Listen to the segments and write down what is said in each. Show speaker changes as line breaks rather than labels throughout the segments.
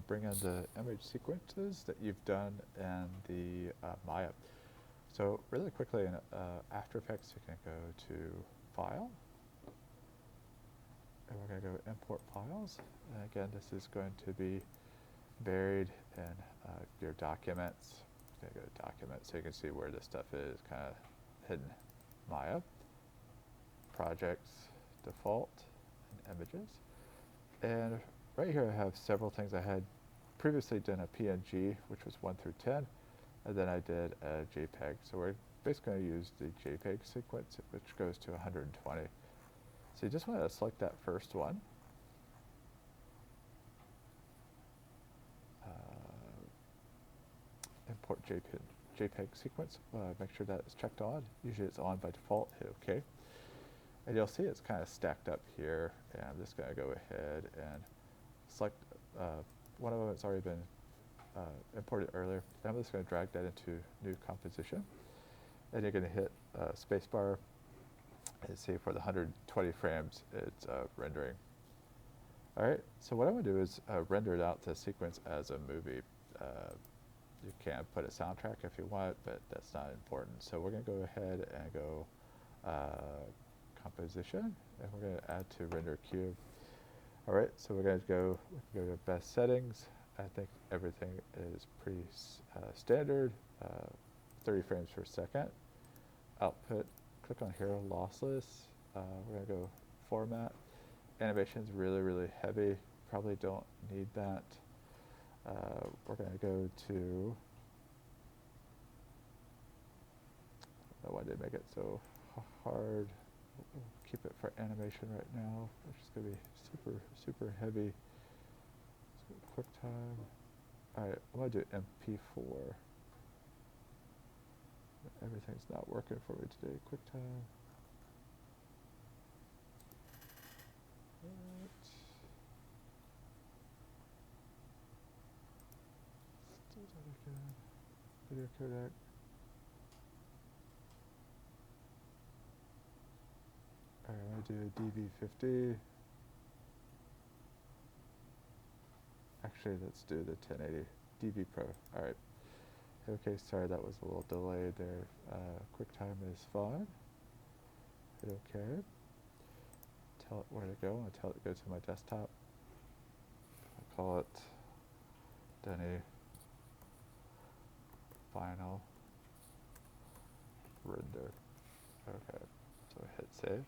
bring in the image sequences that you've done in the Maya. So really quickly in After Effects, you can go to File, and we're going to go Import Files. And again, this is going to be buried in your documents. Going to go to Documents so you can see where this stuff is kind of hidden. Maya, Projects, Default, and Images. And right here I have several things. I had previously done a PNG, which was 1 through 10, and then I did a JPEG. So we're basically going to use the JPEG sequence, which goes to 120. So you just want to select that first one. Import JPEG sequence. Make sure that is checked on. Usually it's on by default. Hit OK. And you'll see it's kind of stacked up here. And I'm just going to go ahead and select one of them that's already been imported earlier. And I'm just going to drag that into new composition. And you're going to hit spacebar and see for the 120 frames it's rendering. All right, so what I'm going to do is render it out to sequence as a movie. You can put a soundtrack if you want, but that's not important. So we're going to go ahead and go composition, and we're going to add to render cube. All right, so we can go to best settings. I think everything is pretty standard, 30 frames per second. Output, click on here, lossless. We're going to go format. Animation's really, really heavy. Probably don't need that. We're going to go to, I don't know why they make it so hard. We'll keep it for animation right now, which is going to be super, super heavy. Let's go QuickTime. All right, I'm going to do MP4. Everything's not working for me today. QuickTime. Video codec. Alright, I'm going to do DV50. Actually, let's do the 1080 DV Pro. Alright. Okay, sorry, that was a little delayed there. QuickTime is fine. Hit OK. Tell it where to go. I'll tell it to go to my desktop. I'll call it Dunny Final Render. Okay, so hit save.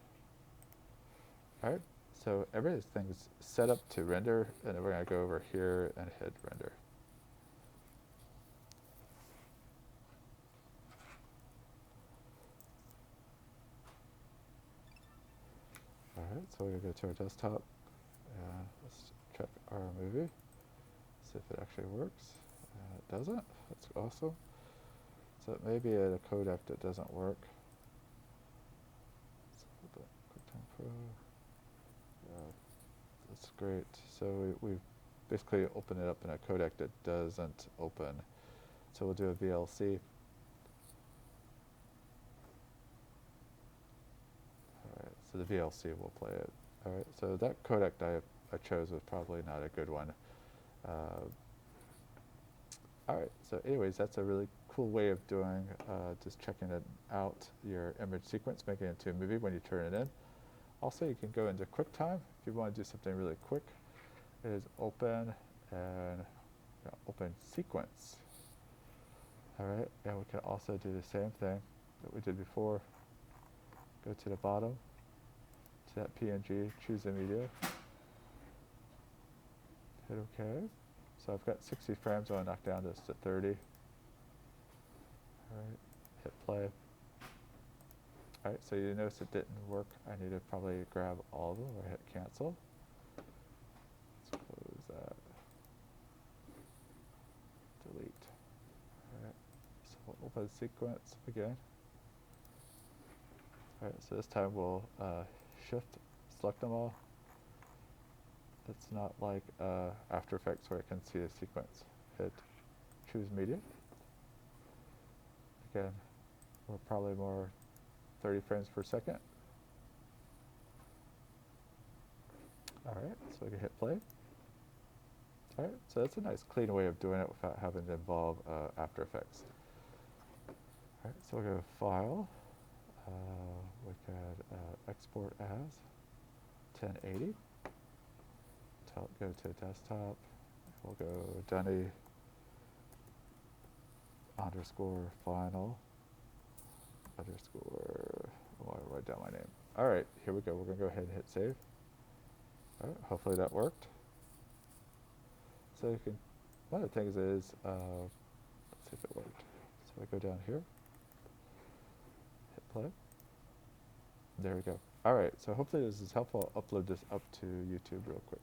All right, so everything's set up to render, and then we're going to go over here and hit render. All right, so we're going to go to our desktop, and let's check our movie, see if it actually works. It doesn't. That's awesome. So it may be at a codec that doesn't work. Let's open QuickTime Pro. That's great. So we've basically opened it up in a codec that doesn't open. So we'll do a VLC. All right, so the VLC will play it. All right, so that codec I chose was probably not a good one. All right, so anyways, that's a really cool way of doing, just checking it out, your image sequence, making it into a movie when you turn it in. Also, you can go into QuickTime if you want to do something really quick. It is open and open sequence. All right, and we can also do the same thing that we did before. Go to the bottom, to that PNG, choose the media. Hit OK. So I've got 60 frames. I'm going to knock down this to 30. All right, hit play. All right, so you notice it didn't work. I need to probably grab all of them or hit cancel. Let's close that. Delete. All right, so we'll open sequence again. All right, so this time we'll shift, select them all. It's not like After Effects where I can see the sequence. Hit choose media. Again, we're probably more 30 frames per second. All right, so we can hit play. All right, so that's a nice clean way of doing it without having to involve After Effects. All right, so we'll go to File. We could export as 1080. Go to Desktop. We'll go Dunny underscore final underscore. Oh, I write down my name. All right, here we go. We're gonna go ahead and hit save. All right, hopefully that worked. So you can. One of the things is, let's see if it worked. So I go down here, hit play. There we go. All right, so hopefully this is helpful. I'll upload this up to YouTube real quick.